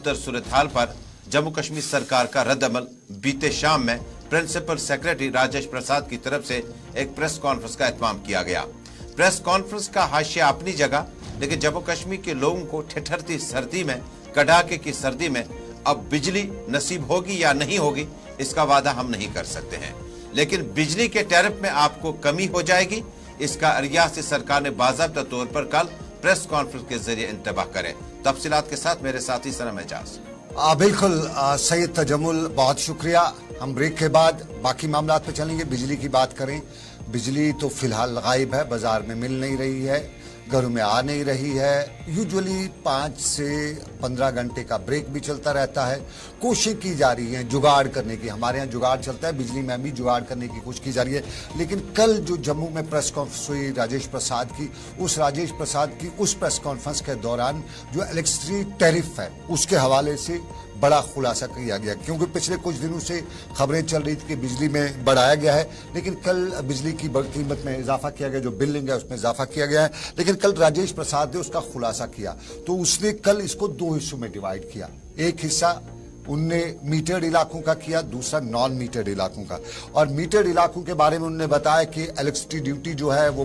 खौफदर सूरत हाल पर जम्मू कश्मीर सरकार का रद्दअमल बीते शाम में प्रिंसिपल सेक्रेटरी राजेश प्रसाद की तरफ से एक प्रेस कॉन्फ्रेंस का एहतमाम किया गया। प्रेस कॉन्फ्रेंस का हाशिया अपनी जगह, लेकिन जम्मू कश्मीर के लोगों को ठिठुरती सर्दी में, कड़ाके की सर्दी में अब बिजली नसीब होगी या नहीं होगी, इसका वादा हम नहीं कर सकते हैं। लेकिन बिजली के टैरिफ में आपको कमी हो जाएगी, इसका रियासती सरकार ने बाज़ाब्ता तौर पर कल प्रेस कॉन्फ्रेंस के जरिए इंतबाह करे। तफसीलात के साथ मेरे साथी सनम एजाज। बिल्कुल सैयद तजम्मुल, बहुत शुक्रिया। हम ब्रेक के बाद बाकी मामला पे चलेंगे। बिजली की बात करें, बिजली तो फिलहाल गायब है, बाजार में मिल नहीं रही है, घरों में आ नहीं रही है। यूजुअली 5 से 15 घंटे का ब्रेक भी चलता रहता है। कोशिश की जा रही है जुगाड़ करने की, हमारे यहाँ जुगाड़ चलता है, बिजली में भी जुगाड़ करने की कोशिश की जा रही है। लेकिन कल जो जम्मू में प्रेस कॉन्फ्रेंस हुई राजेश प्रसाद की, उस राजेश प्रसाद की उस प्रेस कॉन्फ्रेंस के दौरान जो इलेक्ट्रिसिटी टैरिफ है उसके हवाले से बड़ा खुलासा किया गया, क्योंकि पिछले कुछ दिनों से खबरें चल रही थी कि बिजली में बढ़ाया गया है, लेकिन कल बिजली की कीमत में इजाफा किया गया, जो बिलिंग है उसमें इजाफा किया गया है। लेकिन कल राजेश प्रसाद ने उसका खुलासा किया, तो उसने कल इसको 2 हिस्सों में डिवाइड किया। एक हिस्सा उनने मीटर्ड इलाकों का किया, दूसरा नॉन मीटर्ड इलाकों का। और मीटर्ड इलाकों के बारे में उन्होंने बताया कि इलेक्ट्रिसिटी ड्यूटी जो है वो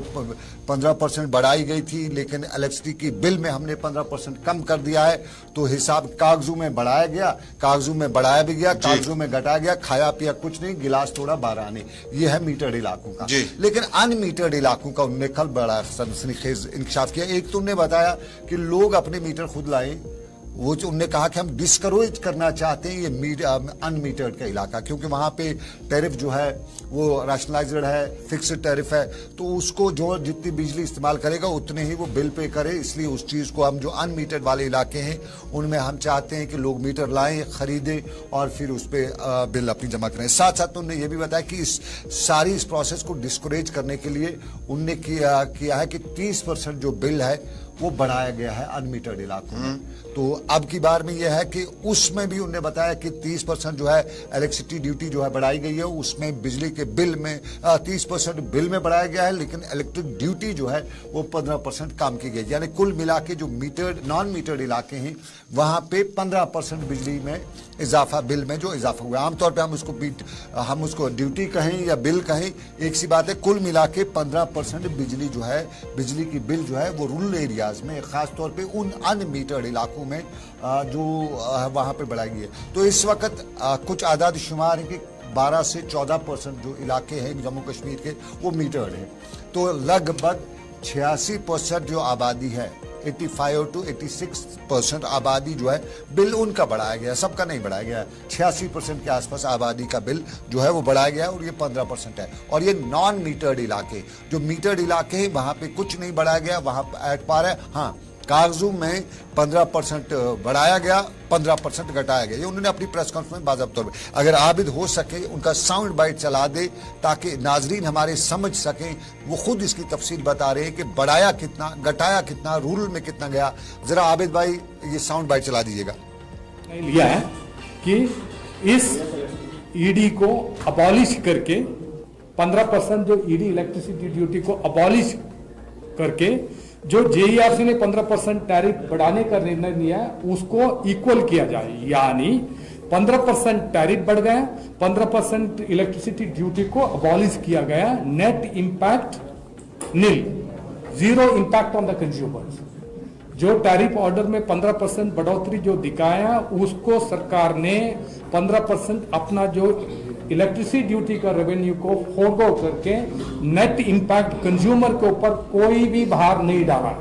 15% बढ़ाई गई थी, लेकिन इलेक्ट्रिसिटी की बिल में हमने 15% कम कर दिया है। तो हिसाब कागजों में बढ़ाया गया, कागजों में बढ़ाया भी गया, कागजों में घटाया गया, खाया पिया कुछ नहीं, गिलास थोड़ा बाहर आने। ये है मीटर्ड इलाकों का। लेकिन अनमीटर्ड इलाकों का उन्होंने कल बड़ा सनसनीखेज इंकशाफ किया। एक तो उन्होंने बताया कि लोग अपने मीटर खुद लाएं, वो जो उन्होंने कहा कि हम डिस्करेज करना चाहते हैं ये अनमीटर्ड का इलाका, क्योंकि वहां पे टैरिफ जो है वो रैशनलाइज्ड है, फिक्स्ड टैरिफ है, तो उसको जो जितनी बिजली इस्तेमाल करेगा उतने ही वो बिल पे करे। इसलिए उस चीज को हम जो अनमीटर्ड वाले इलाके हैं उनमें हम चाहते हैं कि लोग मीटर लाएं, खरीदें और फिर उस पर बिल अपनी जमा करें। साथ साथ उन्होंने ये भी बताया कि इस प्रोसेस को डिस्करेज करने के लिए उनने किया है कि 30% जो बिल है वो बढ़ाया गया है अनमीटर्ड इलाकों में। तो अब की बार में यह है कि उसमें भी उन्होंने बताया कि 30% जो है इलेक्ट्रिसिटी ड्यूटी जो है बढ़ाई गई है, उसमें बिजली के बिल में 30% बिल में बढ़ाया गया है, लेकिन इलेक्ट्रिक ड्यूटी जो है वो 15% कम की गई। यानी कुल मिला के जो मीटर्ड नॉन मीटर्ड इलाके हैं वहां पे 15% बिजली में इजाफा, बिल में जो इजाफा हुआ। आमतौर पर हम उसको ड्यूटी कहें या बिल कहें, एक सी बात है। कुल मिला के 15% बिजली जो है, बिजली की बिल जो है वो रूरल एरियाज में, खास तौर पे उन अनमीटर्ड इलाकों में जो वहां पे बढ़ाई गई है। तो इस वक्त कुछ आदाद शुमार है कि 12 से 14% जो इलाके हैं जम्मू कश्मीर के वो मीटर्ड है। तो लगभग 86% जो आबादी है, 85 to 86% आबादी जो है बिल उनका बढ़ाया गया, सबका नहीं बढ़ाया गया। 86% के आसपास आबादी का बिल जो है वो बढ़ाया गया और ये 15% है। और ये नॉन मीटर्ड इलाके, जो मीटर्ड इलाके हैं वहां पे कुछ नहीं बढ़ाया गया, वहां एट पार है। हाँ, कागजों में 15% बढ़ाया गया, 15% घटाया गया। ये उन्होंने अपनी प्रेस कॉन्फ्रेंस में बाज़ाब्ता तौर पर, अगर आबिद हो सके उनका साउंड बाइट चला दे ताकि नाजरीन हमारे समझ सकें। वो खुद इसकी तफसील बता रहे हैं कि बढ़ाया कितना, घटाया कितना, रूरल में कितना गया। जरा आबिद भाई ये साउंड बाइट चला दीजिएगा। लिया है कि इस ईडी को अबॉलिश करके 15% जो ईडी इलेक्ट्रिसिटी ड्यूटी को अबॉलिश करके जो जेईआरसी ने 15% टैरिफ बढ़ाने का निर्णय लिया है उसको इक्वल किया जाए। यानी 15% टैरिफ बढ़ गया, 15% इलेक्ट्रिसिटी ड्यूटी को अबॉलिश किया गया, net impact nil, 0 impact on the consumers. जो टैरिफ ऑर्डर में 15% बढ़ोतरी जो दिखाया उसको सरकार ने 15% अपना जो इलेक्ट्रिसिटी ड्यूटी का रेवेन्यू को फोरगो करके नेट इंपैक्ट कंज्यूमर के ऊपर कोई भी भार नहीं डाला।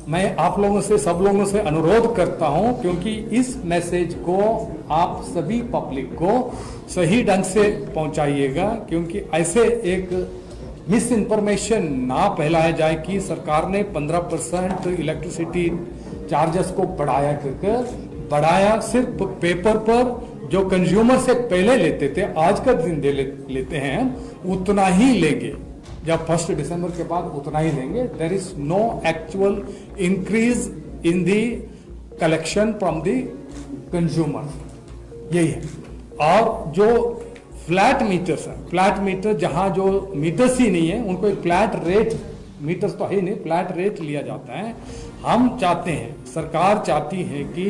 मैं आप लोगों से, सब लोगों से अनुरोध करता हूं, क्योंकि इस मैसेज को आप सभी पब्लिक को सही ढंग से पहुंचाइएगा, क्योंकि ऐसे एक मिस इन्फॉर्मेशन ना फैलाया जाए कि सरकार ने 15% इलेक्ट्रिसिटी चार्जेस को बढ़ाया करके, बढ़ाया सिर्फ पेपर पर जो कंज्यूमर से पहले लेते थे, आज का दिन लेते हैं, उतना ही लेंगे। जब 1 दिसंबर के बाद उतना ही लेंगे। There is no actual increase in the collection from the consumer, यही है। और जो फ्लैट मीटर्स है, फ्लैट मीटर जहां जो मीटर्स ही नहीं है उनको एक फ्लैट रेट, मीटर्स तो है नहीं, फ्लैट रेट लिया जाता है। हम चाहते हैं सरकार चाहती है कि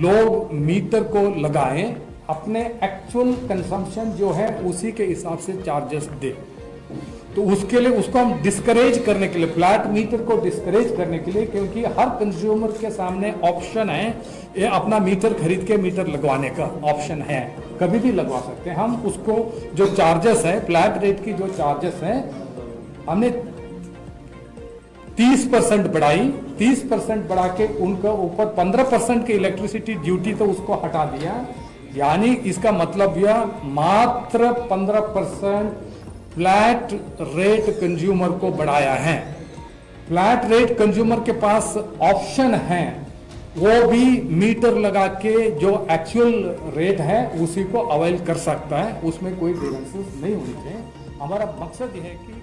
लोग मीटर को लगाएं, अपने एक्चुअल कंजम्पशन जो है उसी के हिसाब से चार्जेस दे। तो उसके लिए उसको हम डिस्करेज करने के लिए, फ्लैट मीटर को डिस्करेज करने के लिए, क्योंकि हर कंज्यूमर के सामने ऑप्शन है, ये अपना मीटर खरीद के मीटर लगवाने का ऑप्शन है, कभी भी लगवा सकते हैं। हम उसको जो चार्जेस है, फ्लैट रेट की जो चार्जेस है, हमने 30% बढ़ाई, 30% बढ़ा के उनका ऊपर 15% की इलेक्ट्रिसिटी ड्यूटी तो उसको हटा दिया। यानी इसका मतलब यह मात्र 15% फ्लैट रेट कंज्यूमर को बढ़ाया है। फ्लैट रेट कंज्यूमर के पास ऑप्शन है, वो भी मीटर लगा के जो एक्चुअल रेट है उसी को अवेल कर सकता है, उसमें कोई डिफरेंसेस नहीं होनी चाहिए। हमारा मकसद यह है कि